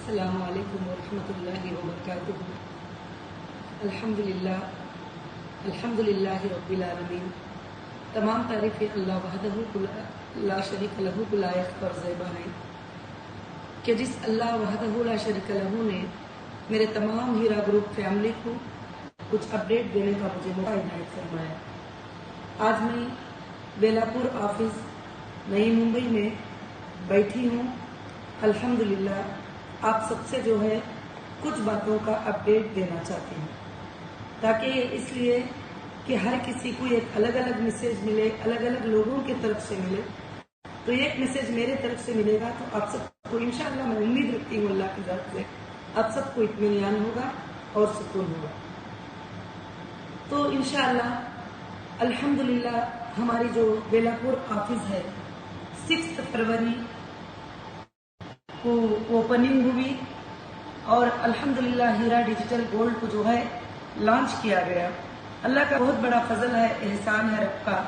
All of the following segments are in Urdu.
السلام علیکم ورحمۃ اللہ وبرکاتہ۔ الحمدللہ رب العالمین۔ تمام تعریفیں اللہ وحدہ لا شریک لہ کو لائق اور زیبا ہیں کہ جس اللہ وحدہ لا شریک لہ نے میرے تمام ہیرا گروپ فیملی کو کچھ اپڈیٹ دینے کا مجھے موقع عنایت فرمایا۔ آج میں بیلاپور آفس نئی ممبئی میں بیٹھی ہوں۔ الحمدللہ آپ سب سے جو ہے کچھ باتوں کا اپڈیٹ دینا چاہتی ہوں، تاکہ اس لیے کہ ہر کسی کو ایک الگ الگ میسیج ملے، الگ الگ لوگوں کی طرف سے ملے۔ تو ایک میسیج میرے طرف سے ملے گا تو آپ سب کو انشاءاللہ میں امید رکھتی ہوں اللہ کی ذات سے آپ سب کو اطمینان ہوگا اور سکون ہوگا۔ تو انشاءاللہ الحمدللہ ہماری جو بیلاپور آفس ہے 6 فروری کو اوپننگ ہوئی اور الحمدللہ ہیرا ڈیجیٹل گولڈ کو جو ہے لانچ کیا گیا۔ اللہ کا بہت بڑا فضل ہے، احسان ہے رب کا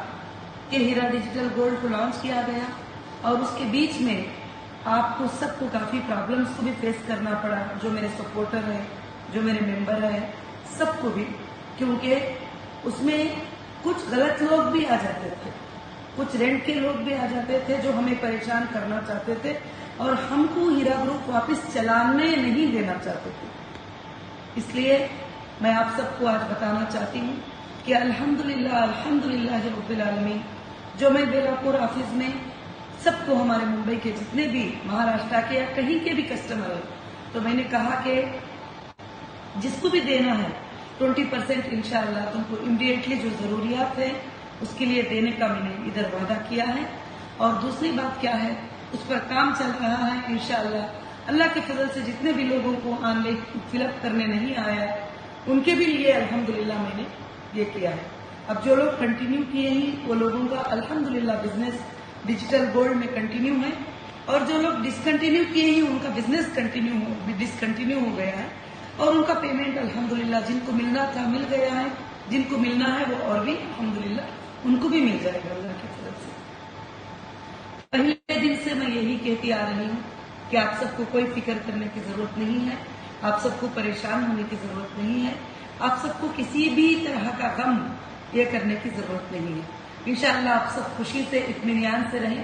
کہ ہیرا ڈیجیٹل گولڈ کو لانچ کیا گیا، اور اس کے بیچ میں آپ کو سب کو کافی پرابلمس کو بھی فیس کرنا پڑا، جو میرے سپورٹر ہیں، جو میرے ممبر ہیں، سب کو بھی، کیونکہ اس میں کچھ غلط لوگ بھی آ جاتے تھے، کچھ رینٹ کے لوگ بھی آ جاتے تھے جو ہمیں پریشان کرنا چاہتے تھے اور ہم کو ہیرا گروپ واپس چلانے نہیں دینا چاہتے تھے۔ اس لیے میں آپ سب کو آج بتانا چاہتی ہوں کہ الحمدللہ رب العالمین، جو میں بیلاپور آفس میں سب کو ہمارے ممبئی کے جتنے بھی مہاراشٹر کے یا کہیں کے بھی کسٹمر ہیں، تو میں نے کہا کہ جس کو بھی دینا ہے 20% انشاءاللہ تم کو امیڈیٹلی جو ضروریات ہے اس کے لیے دینے کا میں نے ادھر وعدہ کیا ہے۔ اور دوسری بات کیا ہے، اس پر کام چل رہا ہے انشاءاللہ۔ اللہ کے فضل سے جتنے بھی لوگوں کو آن لائن فل اپ کرنے نہیں آیا ان کے بھی لیے الحمدللہ میں نے یہ کیا ہے۔ اب جو لوگ کنٹینیو کیے ہیں وہ لوگوں کا الحمدللہ بزنس ڈیجیٹل گولڈ میں کنٹینیو ہے، اور جو لوگ ڈسکنٹینیو کیے ہیں ان کا بزنس ڈسکنٹینیو ہو گیا ہے، اور ان کا پیمنٹ الحمدللہ جن کو ملنا تھا مل گیا ہے، جن کو ملنا ہے وہ اور بھی الحمدللہ ان کو بھی مل جائے گا اللہ کی طرف سے۔ پہلے دن سے میں یہی کہتی آ رہی ہوں کہ آپ سب کو کوئی فکر کرنے کی ضرورت نہیں ہے، آپ سب کو پریشان ہونے کی ضرورت نہیں ہے، آپ سب کو کسی بھی طرح کا غم یہ کرنے کی ضرورت نہیں ہے۔ انشاءاللہ آپ سب خوشی سے اطمینان سے رہیں۔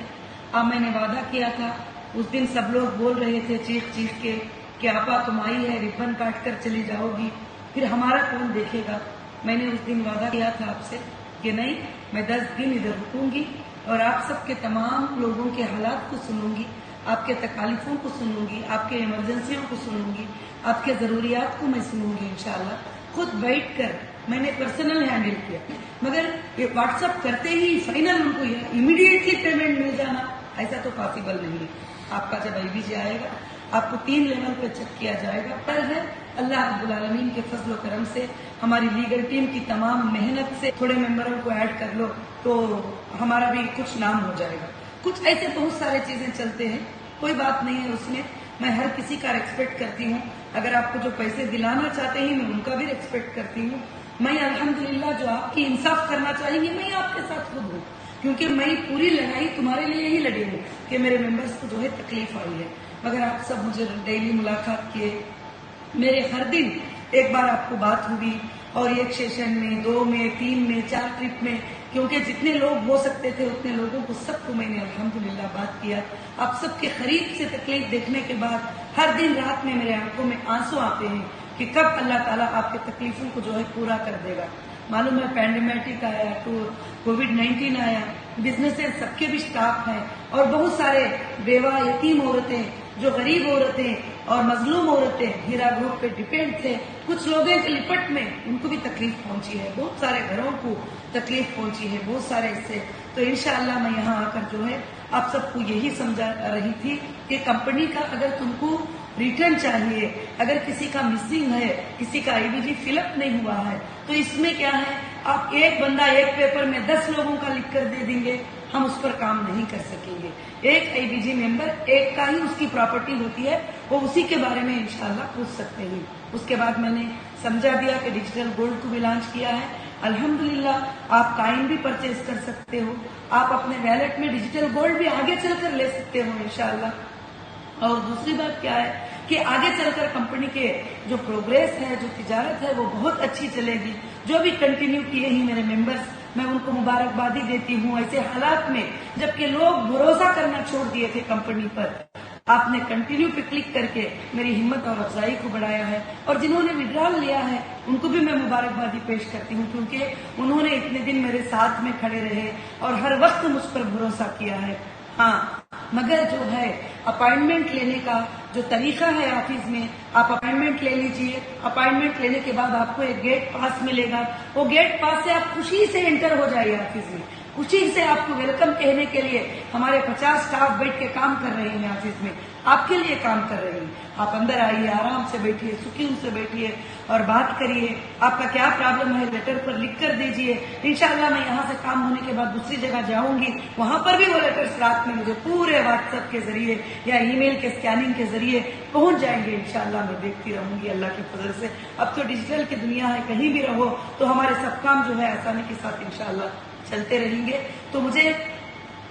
اب میں نے وعدہ کیا تھا، اس دن سب لوگ بول رہے تھے چیخ چیخ کے کہ آپا تم آئی ہے ربن کاٹ کر چلی جاؤ گی، پھر ہمارا کون دیکھے گا۔ میں نے اس دن وعدہ کیا تھا آپ سے کہ نہیں، میں 10 دن ادھر رکوں گی اور آپ سب کے تمام لوگوں کے حالات کو سنوں گی، آپ کے تکالیفوں کو سنوں گی، آپ کے ایمرجنسیوں کو سنوں گی، آپ کے ضروریات کو میں سنوں گی انشاءاللہ۔ خود بیٹھ کر میں نے پرسنل ہینڈل کیا، مگر یہ واٹس ایپ کرتے ہی فائنل ان کو امیڈیٹلی پیمنٹ مل جانا ایسا تو پاسبل نہیں ہے۔ آپ کا جب IBG آئے گا آپ کو 3 لیول پہ چیک کیا جائے گا۔ پر ہے اللہ رب العالمین کے فضل و کرم سے، ہماری لیگل ٹیم کی تمام محنت سے تھوڑے ممبروں کو ایڈ کر لو تو ہمارا بھی کچھ نام ہو جائے گا۔ کچھ ایسے بہت سارے چیزیں چلتے ہیں، کوئی بات نہیں ہے اس میں ہر کسی کا ریسپیکٹ کرتی ہوں۔ اگر آپ کو جو پیسے دلانا چاہتے ہیں میں ان کا بھی ریسپیکٹ کرتی ہوں۔ میں الحمدللہ جو آپ کی انصاف کرنا چاہیں گی میں آپ کے ساتھ خود ہوں، کیونکہ میں پوری لڑائی تمہارے لیے ہی لڑی ہوں کہ میرے ممبرس کو جو ہے تکلیف آئی ہے۔ مگر آپ سب مجھے ڈیلی ملاقات کیے، میرے ہر دن ایک بار آپ کو بات ہوئی، اور 1 سیشن میں 2 میں 3 میں 4 ٹرپ میں، کیونکہ جتنے لوگ ہو سکتے تھے اتنے لوگوں کو سب کو میں نے الحمدللہ بات کیا۔ آپ سب کے قریب سے تکلیف دیکھنے کے بعد ہر دن رات میں میرے آنکھوں میں آنسو آتے ہیں کہ کب اللہ تعالیٰ آپ کے تکلیفوں کو جو ہے پورا کر دے گا۔ معلوم ہے پینڈیمک آیا تو کووڈ-19 آیا، بزنسز سب کے بھی سٹاپ ہیں، اور بہت سارے بیوہ یتیم عورتیں جو غریب عورتیں اور مظلوم عورتیں ہیرا گروپ پہ ڈیپینڈ تھے، کچھ لوگوں کے لپٹ میں ان کو بھی تکلیف پہنچی ہے، بہت سارے گھروں کو تکلیف پہنچی ہے، بہت سارے اس سے۔ تو انشاءاللہ میں یہاں آ کر جو ہے آپ سب کو یہی سمجھا رہی تھی کہ کمپنی کا اگر تم کو ریٹرن چاہیے، اگر کسی کا مسنگ ہے، کسی کا IBG فل اپ نہیں ہوا ہے، تو اس میں کیا ہے، آپ ایک بندہ ایک پیپر میں 10 لوگوں کا لکھ کر دے دیں گے، ہم اس پر کام نہیں کر سکیں گے۔ ایک IBG ممبر ایک کا ہی اس کی پراپرٹی ہوتی ہے، وہ اسی کے بارے میں انشاءاللہ پوچھ سکتے ہیں۔ اس کے بعد میں نے سمجھا دیا کہ ڈیجیٹل گولڈ کو بھی لانچ کیا ہے۔ الحمدللہ آپ کائن بھی پرچیز کر سکتے ہو، آپ اپنے ویلٹ میں ڈیجیٹل گولڈ بھی آگے چل کر لے سکتے ہو انشاءاللہ۔ اور دوسری بات کیا ہے کہ آگے چل کر کمپنی کے جو پروگریس ہے، جو تجارت ہے، وہ بہت اچھی چلے گی. جو بھی کنٹینیو کیے ہی میرے ممبرز، میں ان کو مبارکبادی دیتی ہوں. ایسے حالات میں جبکہ لوگ بھروسہ کرنا چھوڑ دیے تھے کمپنی پر، آپ نے کنٹینیو پہ کلک کر کے میری ہمت اور افزائی کو بڑھایا ہے. اور جنہوں نے وڈرال لیا ہے ان کو بھی میں مبارکبادی پیش کرتی ہوں، کیونکہ انہوں نے اتنے دن میرے ساتھ میں کھڑے رہے اور ہر وقت مجھ پر بھروسہ کیا ہے. ہاں، مگر جو ہے اپائنٹمنٹ لینے کا جو طریقہ ہے آفس میں، آپ اپائنٹمنٹ لے لیجئے. اپائنٹمنٹ لینے کے بعد آپ کو ایک گیٹ پاس ملے گا. وہ گیٹ پاس سے آپ خوشی سے انٹر ہو جائیے آفس میں. خوشی سے آپ کو ویلکم کہنے کے لیے ہمارے 50 سٹاف بیٹھ کے کام کر رہے ہیں آفس میں، آپ کے لیے کام کر رہے ہیں. آپ اندر آئیے، آرام سے بیٹھیے، سکون سے بیٹھیے اور بات کریے. آپ کا کیا پرابلم ہے لیٹر پر لکھ کر دیجئے. انشاءاللہ میں یہاں سے کام ہونے کے بعد دوسری جگہ جاؤں گی، وہاں پر بھی وہ لیٹرز رات میں مجھے پورے واٹس ایپ کے ذریعے یا ای میل کے اسکیننگ کے ذریعے پہنچ جائیں گے. انشاءاللہ میں دیکھتی رہوں گی اللہ کے فضل سے. اب تو ڈیجیٹل کی دنیا ہے، کہیں بھی رہو تو ہمارے سب کام جو ہے آسانی کے ساتھ انشاءاللہ چلتے رہیں گے. تو مجھے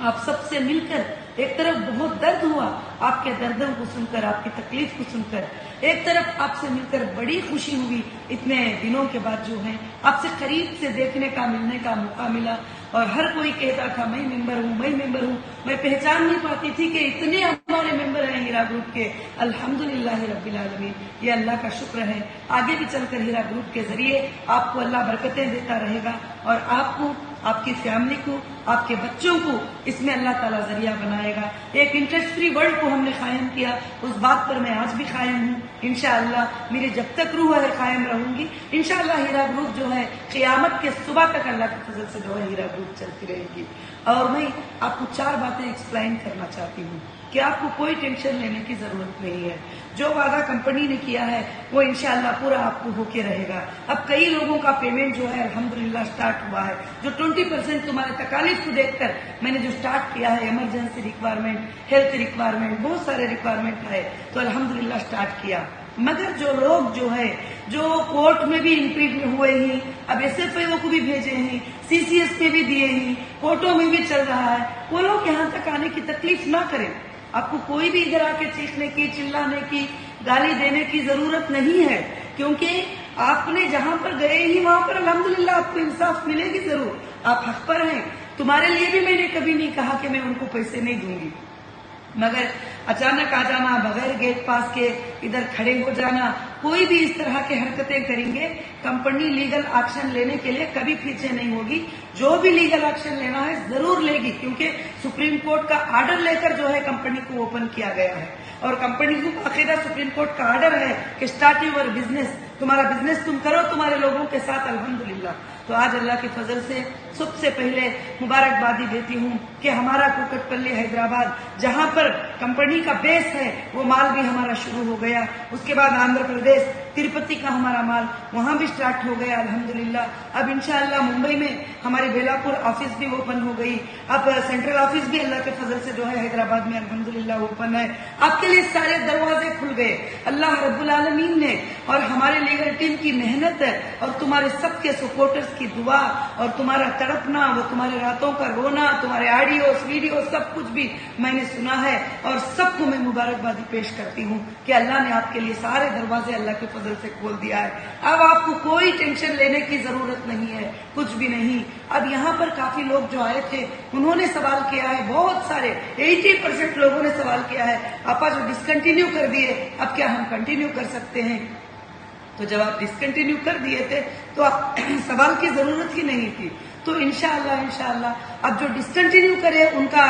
آپ سب سے مل کر ایک طرف بہت درد ہوا آپ کے دردوں کو سن کر، آپ کی تکلیف کو سن کر، ایک طرف آپ سے مل کر بڑی خوشی ہوئی اتنے دنوں کے بعد جو ہے آپ سے قریب سے دیکھنے کا، ملنے کا موقع ملا. اور ہر کوئی کہتا تھا میں ممبر ہوں، میں ممبر ہوں. میں پہچان نہیں پاتی تھی کہ اتنے ہمارے ممبر ہیں ہیرا گروپ کے. الحمدللہ رب العالمین، یہ اللہ کا شکر ہے. آگے بھی چل کر ہیرا گروپ کے ذریعے آپ کو اللہ برکتیں دیتا رہے گا اور آپ کو، آپ کی فیملی کو، آپ کے بچوں کو اس میں اللہ تعالیٰ ذریعہ بنائے گا. ایک انٹرسٹ فری ورلڈ کو ہم نے قائم کیا، اس بات پر میں آج بھی قائم ہوں. انشاءاللہ میری جب تک روح ہے قائم رہوں گی. انشاءاللہ ہیرا گروپ جو ہے قیامت کے صبح تک اللہ کے فضل سے جو ہے ہیرا گروپ چلتی رہے گی. اور میں آپ کو 4 باتیں ایکسپلائن کرنا چاہتی ہوں کہ آپ کو کوئی ٹینشن لینے کی ضرورت نہیں ہے. جو وعدہ کمپنی نے کیا ہے وہ انشاءاللہ پورا آپ کو ہو کے رہے گا. اب کئی لوگوں کا پیمنٹ جو ہے الحمدللہ سٹارٹ ہوا ہے. جو 20% تمہارے تکالیف کو دیکھ کر میں نے جو سٹارٹ کیا ہے، ایمرجنسی ریکوائرمنٹ، ہیلتھ ریکوائرمنٹ، بہت سارے ریکوائرمنٹ ہے تو الحمدللہ سٹارٹ کیا. مگر جو لوگ جو ہے جو کورٹ میں بھی انٹری ہوئے ہیں، اب ایس ایف او کو بھی بھیجے ہیں، سی سی ایس پہ بھی دیے ہیں، کورٹوں میں بھی چل رہا ہے، وہ لوگ یہاں تک آنے کی تکلیف نہ کریں. آپ کو کوئی بھی ادھر آ کے چیخنے کی، چلانے کی، گالی دینے کی ضرورت نہیں ہے، کیونکہ آپ نے جہاں پر گئے ہی وہاں پر الحمدللہ آپ کو انصاف ملے گی ضرور. آپ حق پر ہیں. تمہارے لیے بھی میں نے کبھی نہیں کہا کہ میں ان کو پیسے نہیں دوں گی، مگر اچانک آ جانا، بغیر گیٹ پاس کے ادھر کھڑے ہو جانا، کوئی بھی اس طرح کے حرکتیں کریں گے کمپنی لیگل ایکشن لینے کے لیے کبھی پیچھے نہیں ہوگی. جو بھی لیگل ایکشن لینا ہے ضرور لے گی، کیونکہ سپریم کورٹ کا آرڈر لے کر جو ہے کمپنی کو اوپن کیا گیا ہے اور کمپنی کو باقاعدہ سپریم کورٹ کا آرڈر ہے کہ اسٹارٹ یور بزنس، تمہارا بزنس تم کرو تمہارے لوگوں کے ساتھ الحمدللہ. تو آج اللہ کے فضل سے سب سے پہلے مبارکبادی دیتی ہوں کہ ہمارا کوکٹ پلی حیدرآباد جہاں پر کمپنی کا بیس ہے وہ مال بھی ہمارا شروع ہو گیا. اس کے بعد آندھرا پردیش تروپتی کا ہمارا مال وہاں بھی سٹارٹ ہو گیا الحمدللہ. اب انشاءاللہ ممبئی میں ہماری بیلاپور آفس بھی اوپن ہو گئی. اب سینٹرل آفس بھی اللہ کے فضل سے جو ہے حیدرآباد میں الحمدللہ اوپن ہے. آپ کے لیے سارے دروازے کھل گئے. اللہ رب العالمین نے اور ہمارے لیگل ٹیم کی محنت اور تمہارے سب کے سپورٹرز کی دعا اور تمہارا تڑپنا، وہ تمہارے راتوں کا رونا، تمہارے آڈیوز ویڈیوز سب کچھ بھی میں نے سنا ہے اور سب کو میں مبارکبادی پیش کرتی ہوں کہ اللہ نے آپ کے لیے سارے دروازے اللہ کے فضل سے کھول دیا ہے. اب آپ کو کوئی ٹینشن لینے کی ضرورت نہیں ہے، کچھ بھی نہیں. اب یہاں پر کافی لوگ جو آئے تھے انہوں نے سوال کیا ہے، بہت سارے 80% لوگوں نے سوال کیا ہے آپا جو ڈسکنٹینیو کر دیے اب کیا ہم کنٹینیو کر سکتے ہیں؟ تو جب آپ ڈسکنٹینیو کر دیے تھے تو آپ سوال کی ضرورت ہی نہیں تھی. تو انشاءاللہ اب جو ڈسکنٹینیو کرے ان کا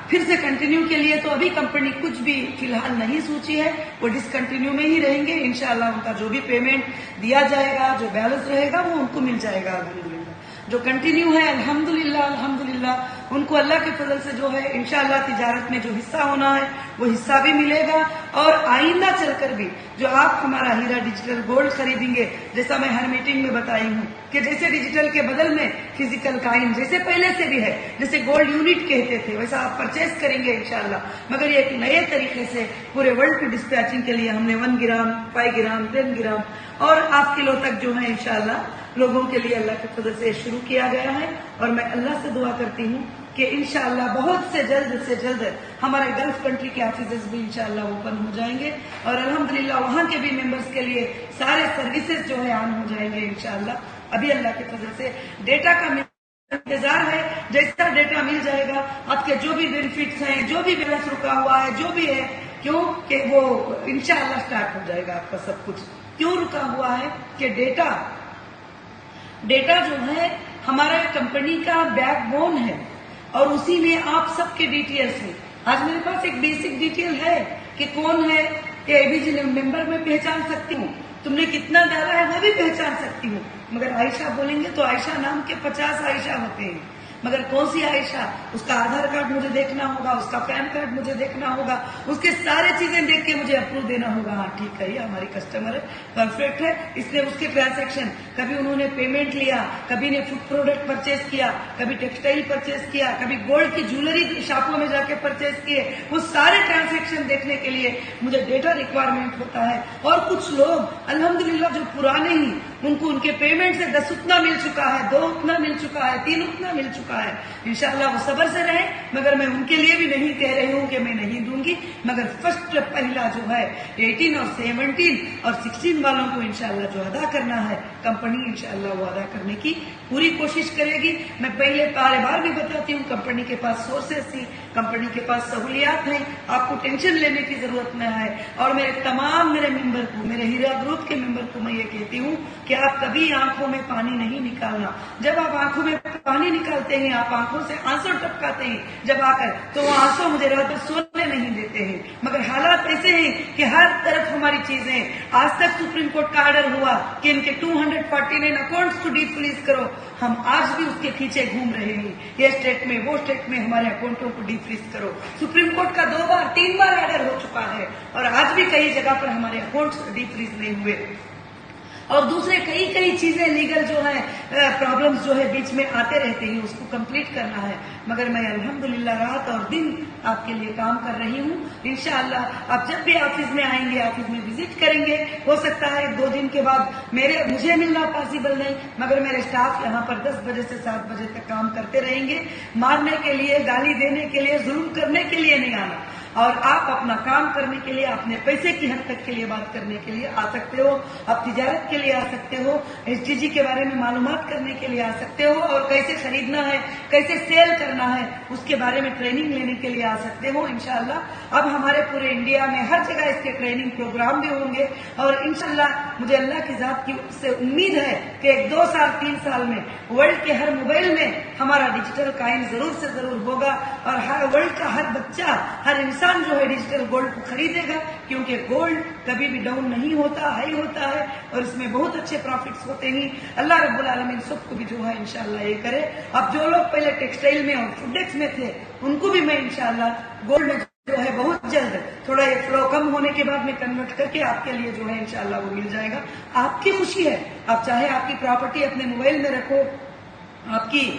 پھر سے کنٹینیو کے لیے تو ابھی کمپنی کچھ بھی فی الحال نہیں سوچی ہے، وہ ڈسکنٹینیو میں ہی رہیں گے. انشاءاللہ ان کا جو بھی پیمنٹ دیا جائے گا، جو بیلنس رہے گا وہ ان کو مل جائے گا الحمدللہ. جو کنٹینیو ہے الحمدللہ ان کو اللہ کے فضل سے جو ہے انشاءاللہ تجارت میں جو حصہ ہونا ہے وہ حصہ بھی ملے گا. اور آئندہ چل کر بھی جو آپ ہمارا ہیرا ڈیجیٹل گولڈ خریدیں گے، جیسا میں ہر میٹنگ میں بتائی ہوں کہ جیسے ڈیجیٹل کے بدل میں فزیکل کائن جیسے پہلے سے بھی ہے، جیسے گولڈ یونٹ کہتے تھے ویسا آپ پرچیز کریں گے انشاءاللہ. مگر یہ ایک نئے طریقے سے پورے ورلڈ کی ڈسپیچنگ کے لیے ہم نے 1 گرام، 5 گرام، 10 گرام اور 8 کلو تک جو ہے انشاءاللہ لوگوں کے لیے اللہ کے فضل سے شروع کیا گیا ہے. اور میں اللہ سے دعا کرتی ہوں کہ انشاءاللہ بہت سے جلد ہمارے گلف کنٹری کے آفیسز بھی انشاءاللہ اوپن ہو جائیں گے، اور الحمدللہ وہاں کے بھی ممبرز کے لیے سارے سروسز جو ہے آن ہو جائیں گے انشاءاللہ۔ ابھی اللہ کے فضل سے ڈیٹا کا انتظار ہے، جیسا ڈیٹا مل جائے گا آپ کے جو بھی بینیفٹس ہیں، جو بھی بیلنس رکا ہوا ہے، جو بھی ہے، کیوں کہ وہ انشاءاللہ سٹارٹ ہو جائے گا آپ کا سب کچھ۔ کیوں رکا ہوا ہے کہ ڈیٹا جو ہے ہمارا کمپنی کا بیک بون ہے، اور اسی میں آپ سب کے ڈیٹیلز ہیں۔ آج میرے پاس ایک بیسک ڈیٹیل ہے کہ کون ہے، کہ اے بی جی ممبر میں پہچان سکتی ہوں، تم نے کتنا ڈالا ہے وہ بھی پہچان سکتی ہوں، مگر عائشہ بولیں گے تو عائشہ نام کے 50 عائشہ ہوتے ہیں، مگر کون سی عائشہ، اس کا آدھار کارڈ مجھے دیکھنا ہوگا، اس کا پین کارڈ مجھے دیکھنا ہوگا، اس کے سارے چیزیں دیکھ کے مجھے اپروو دینا ہوگا، ہاں ٹھیک ہے یہ ہماری کسٹمر ہے، پرفیکٹ ہے، اس نے اس کے ٹرانزیکشن، کبھی انہوں نے پیمنٹ لیا، کبھی نے فوڈ پروڈکٹ پرچیز کیا، کبھی ٹیکسٹائل پرچیز کیا، کبھی گولڈ کی جویلری شاپوں میں جا کے پرچیز کیے، وہ سارے ٹرانزیکشن دیکھنے کے لیے مجھے ڈیٹا ریکوائرمنٹ ہوتا ہے۔ اور کچھ لوگ الحمدللہ جو پرانے ہی، ان کو ان کے پیمنٹ سے 10 اتنا مل چکا ہے، 2 اتنا مل چکا ہے، 3 اتنا مل چکا ہے، انشاءاللہ وہ صبر سے رہیں، مگر میں ان کے لیے بھی نہیں کہہ رہی ہوں کہ میں نہیں دوں گی، مگر فرسٹ پہلا جو ہے 18 اور 17 اور 16 والوں کو انشاءاللہ جو ادا کرنا ہے، کمپنی انشاءاللہ وہ ادا کرنے کی پوری کوشش کرے گی۔ میں پہلے بار بار بھی بتاتی ہوں، کمپنی کے پاس سورسز تھی، کمپنی کے پاس سہولیات ہیں، آپ کو ٹینشن لینے کی ضرورت نہ ہے۔ اور میرے ممبر کو، میرے ہیرا گروپ کے ممبر کو میں یہ کہتی ہوں کہ آپ کبھی آنکھوں میں پانی نہیں نکالنا۔ جب آپ آنکھوں میں پانی نکالتے ہیں، آپ آنکھوں سے آنسو ٹپکاتے ہیں جب آ کر، تو وہ آنسو مجھے رات بھر سونے نہیں دیتے ہیں، مگر حالات ایسے ہیں کہ ہر طرف ہماری چیزیں، آج تک سپریم کورٹ کا آرڈر ہوا کہ ان کے 249 اکاؤنٹس کو ڈی فریز کرو، ہم آج بھی اس کے پیچھے گھوم رہے ہیں، یہ اسٹیٹ میں وہ اسٹیٹ میں ہمارے اکاؤنٹوں کو ڈی فریز کرو۔ سپریم کورٹ کا 2 بار 3 بار آرڈر ہو چکا ہے، اور آج بھی کئی جگہ پر ہمارے اکاؤنٹس ڈی فریز نہیں ہوئے، اور دوسرے کئی چیزیں لیگل جو ہے پرابلمز جو ہے بیچ میں آتے رہتے ہیں، اس کو کمپلیٹ کرنا ہے، مگر میں الحمدللہ رات اور دن آپ کے لیے کام کر رہی ہوں۔ انشاءاللہ آپ جب بھی آفس میں آئیں گے، آفس میں وزٹ کریں گے، ہو سکتا ہے 2 دن کے بعد مجھے ملنا پاسبل نہیں، مگر میرے سٹاف یہاں پر 10 بجے سے 7 بجے تک کام کرتے رہیں گے، مارنے کے لیے، گالی دینے کے لیے، ظلم کرنے کے لیے نہیں آنا، اور آپ اپنا کام کرنے کے لیے، اپنے پیسے کی حد تک کے لیے بات کرنے کے لیے آ سکتے ہو، آپ تجارت کے لیے آ سکتے ہو، ایس ٹی جی کے بارے میں معلومات کرنے کے لیے آ سکتے ہو، اور کیسے خریدنا ہے، کیسے سیل کرنا ہے، اس کے بارے میں ٹریننگ لینے کے لیے آ سکتے ہو۔ انشاءاللہ اب ہمارے پورے انڈیا میں ہر جگہ اس کے ٹریننگ پروگرام بھی ہوں گے، اور انشاءاللہ مجھے اللہ کی ذات کی سے امید ہے کہ 2 سال 3 سال میں ورلڈ کے ہر موبائل میں ہمارا ڈیجیٹل کائن ضرور سے ضرور ہوگا، اور ہر ورلڈ کا ہر بچہ، ہر انسان جو ہے ڈیجیٹل گولڈ کو خریدے گا، کیونکہ گولڈ کبھی بھی ڈاؤن نہیں ہوتا، ہائی ہوتا ہے، اور اس میں بہت اچھے پروفٹس ہوتے ہیں۔ اللہ رب العالمین سب کو بھی جو ہے انشاءاللہ یہ کرے۔ اب جو لوگ پہلے ٹیکسٹائل میں اور فوڈیکس میں تھے، ان کو بھی میں انشاءاللہ گولڈ میں جو ہے بہت جلد، تھوڑا یہ فلو کم ہونے کے بعد میں کنورٹ کر کے آپ کے لیے جو ہے انشاءاللہ وہ مل جائے گا۔ آپ کی خوشی ہے، آپ چاہے آپ کی پراپرٹی اپنے موبائل میں رکھو، آپ کی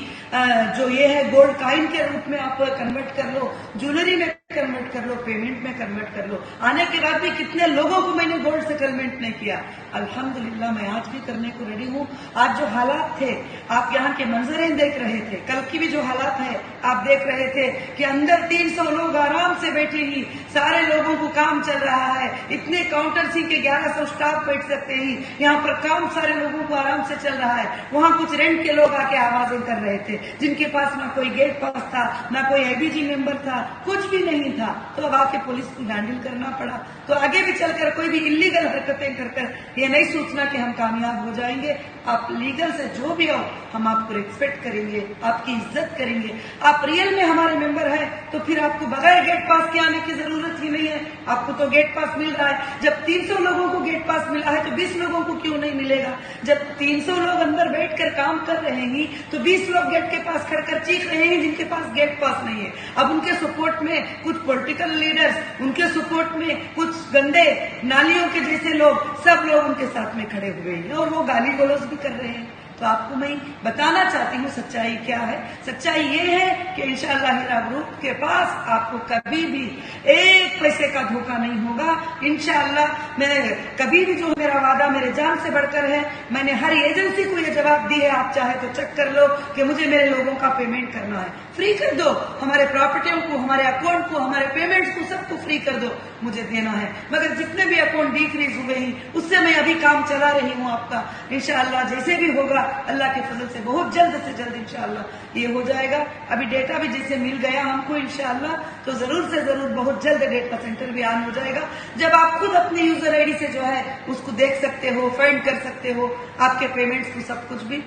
جو یہ ہے گولڈ کائن کے روپ میں آپ کنورٹ کر لو، جویلری میں کنورٹ کر لو، پیمنٹ میں کنورٹ کر لو۔ آنے کے بعد بھی کتنے لوگوں کو میں نے گولڈ سے کنورٹ نہیں کیا، الحمدللہ میں آج بھی کرنے کو ریڈی ہوں۔ آج جو حالات تھے، آپ یہاں کے منظریں دیکھ رہے تھے، کل کی بھی جو حالات ہے آپ دیکھ رہے تھے کہ اندر 300 لوگ آرام سے بیٹھے ہی، سارے لوگوں کو کام چل رہا ہے، اتنے کاؤنٹر ہی کے 1100 سٹاف بیٹھ سکتے ہیں، یہاں پر کام سارے لوگوں کو آرام سے چل رہا ہے۔ وہاں کچھ رینٹ کے لوگ آ کے آوازیں کر رہے تھے، جن کے پاس نہ کوئی گیٹ پاس تھا، نہ کوئی اے بی جی ممبر تھا، کچھ بھی نہیں تھا، تو اب آ کے پولیس کو ہینڈل کرنا پڑا۔ تو آگے بھی چل کر کوئی بھی انلیگل حرکتیں کر کر یہ نہیں سوچنا کہ ہم کامیاب ہو جائیں گے۔ آپ لیگل سے جو بھی ہو، ہم آپ کو ریسپیکٹ کریں گے، آپ کی عزت کریں گے۔ آپ ریئل میں ہمارے ممبر ہیں تو پھر آپ کو بغیر گیٹ پاس کے آنے کی ضرورت ہی نہیں ہے، آپ کو تو گیٹ پاس مل رہا ہے۔ جب 300 لوگوں کو گیٹ پاس ملا ہے تو 20 لوگوں کو کیوں نہیں ملے گا؟ جب 300 لوگ اندر بیٹھ کر کام کر رہے ہیں تو 20 لوگ گیٹ کے پاس کھڑ کر چیخ رہے ہیں جن کے پاس گیٹ پاس نہیں ہے۔ اب ان کے سپورٹ میں کچھ پولیٹیکل لیڈرز، ان کے سپورٹ میں کچھ گندے نالیوں کے جیسے لوگ، سب لوگ ان کے ساتھ میں کھڑے ہوئے ہیں، اور وہ گالی گلوچ بھی کر رہے ہیں۔ تو آپ کو میں بتانا چاہتی ہوں سچائی کیا ہے. سچائی یہ ہے کہ انشاءاللہ ہیرا گروپ کے پاس آپ کو کبھی بھی ایک پیسے کا دھوکہ نہیں ہوگا. انشاءاللہ میں کبھی بھی جو میرا وعدہ میرے جان سے بڑھ کر ہے، میں نے ہر ایجنسی کو یہ جواب دی ہے، آپ چاہے تو چیک کر لو کہ مجھے میرے لوگوں کا پیمنٹ کرنا ہے. فری کر دو، ہمارے پراپرٹیوں کو، ہمارے اکاؤنٹ کو، ہمارے پیمنٹس کو، سب کو فری کر دو، مجھے دینا ہے. مگر جتنے بھی اکاؤنٹ ڈیفریز ہوئے ہیں اس سے میں ابھی کام چلا رہی ہوں آپ کا. انشاءاللہ جیسے بھی ہوگا اللہ کے فضل سے بہت جلد سے جلد انشاءاللہ یہ ہو جائے گا. ابھی ڈیٹا بھی جیسے مل گیا ہم کو انشاءاللہ، تو ضرور سے ضرور بہت جلد ڈیٹا سینٹر بھی آن ہو جائے گا، جب آپ خود اپنے یوزر آئی ڈی سے جو ہے اس کو دیکھ سکتے ہو، فائنڈ کر سکتے ہو آپ کے پیمنٹس کو، سب کچھ بھی.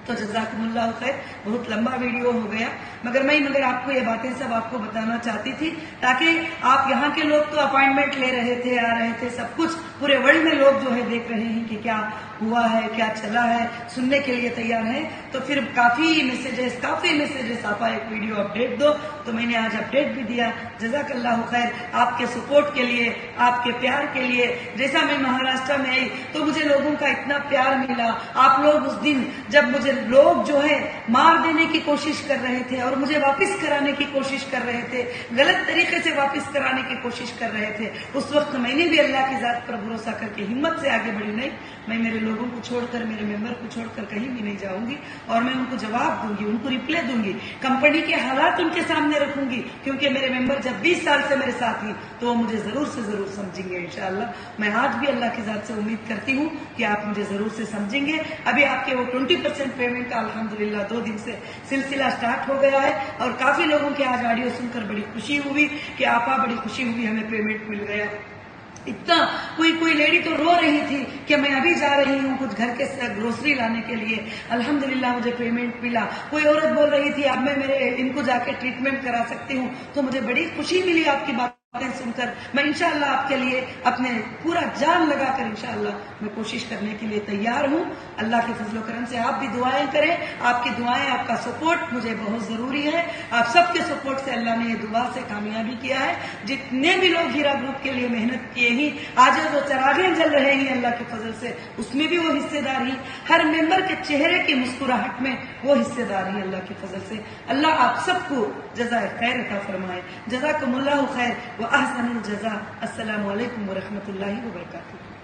تو جزاکم اللہ خیر. بہت لمبا ویڈیو ہو گیا، مگر آپ کو یہ باتیں سب آپ کو بتانا چاہتی تھی تاکہ آپ یہاں کے لوگ تو اپائنٹمنٹ لے رہے تھے، آ رہے تھے، سب کچھ پورے ورلڈ میں لوگ جو ہے دیکھ رہے ہیں کہ کیا ہوا ہے، کیا چلا ہے، سننے کے لیے تیار ہے. تو پھر کافی میسیجز آپ ایک ویڈیو اپڈیٹ دو، تو میں نے آج اپڈیٹ بھی دیا. جزاک اللہ خیر آپ کے سپورٹ کے لیے، آپ کے پیار کے لیے. جیسا میں مہاراشٹر میں آئی تو مجھے لوگوں کا اتنا پیار ملا. آپ لوگ اس دن جب مجھے لوگ جو ہے مار دینے کی کوشش کر رہے تھے اور مجھے واپس کرانے کی کوشش کر رہے تھے، غلط طریقے سے واپس کرانے کی کوشش کر رہے تھے، اس وقت میں نے بھی اللہ کی ذات پر بھروسہ کر کے ہمت سے آگے بڑھی. نہیں، میں میرے لوگوں کو چھوڑ کر، میرے ممبر کو چھوڑ کر کہیں بھی نہیں جاؤں گی، اور میں ان کو جواب دوں گی، ان کو ریپلے دوں گی، کمپنی کے حالات ان کے سامنے رکھوں گی. کیونکہ میرے ممبر جب 20 سال سے میرے ساتھ ہیں تو وہ مجھے ضرور سے ضرور سمجھیں گے انشاءاللہ. میں آج بھی اللہ کی ذات سے امید کرتی ہوں کہ آپ مجھے ضرور سے سمجھیں گے. ابھی آپ کے وہ 20% پیمنٹ کا الحمدللہ 2 دن سے سلسلہ سٹارٹ ہو گیا ہے، اور کافی لوگوں کے آج آڈیو سن کر بڑی خوشی ہوئی کہ آپا بڑی خوشی ہوئی، ہمیں پیمنٹ مل گیا. اتنا کوئی لیڈی تو رو رہی تھی کہ میں ابھی جا رہی ہوں کچھ گھر کے گروسری لانے کے لیے، الحمدللہ مجھے پیمنٹ ملا. کوئی عورت بول رہی تھی اب میں ان کو جا کے ٹریٹمنٹ کرا سکتی ہوں. تو مجھے بڑی خوشی ملی آپ کی باتیں سن کر. میں انشاءاللہ آپ کے لیے اپنے پورا جان لگا کر انشاءاللہ میں کوشش کرنے کے لیے تیار ہوں. اللہ کے فضل و کرم سے آپ بھی دعائیں کریں. آپ کی دعائیں، آپ کا سپورٹ مجھے بہت ضروری ہے. آپ سب کے سپورٹ سے اللہ نے یہ دعا سے کامیابی کیا ہے. جتنے بھی لوگ ہیرا گروپ کے لیے محنت کیے ہیں، آج جو چراغیں جل رہے ہیں اللہ کے فضل سے، اس میں بھی وہ حصے دار ہیں. ہر ممبر کے چہرے کی مسکراہٹ میں وہ حصے دار ہیں اللہ کے فضل سے. اللہ آپ سب کو جزائے خیر عطا فرمائے. جزاکم اللہ خیر و احسن الجزاء. السلام علیکم ورحمۃ اللہ وبرکاتہ.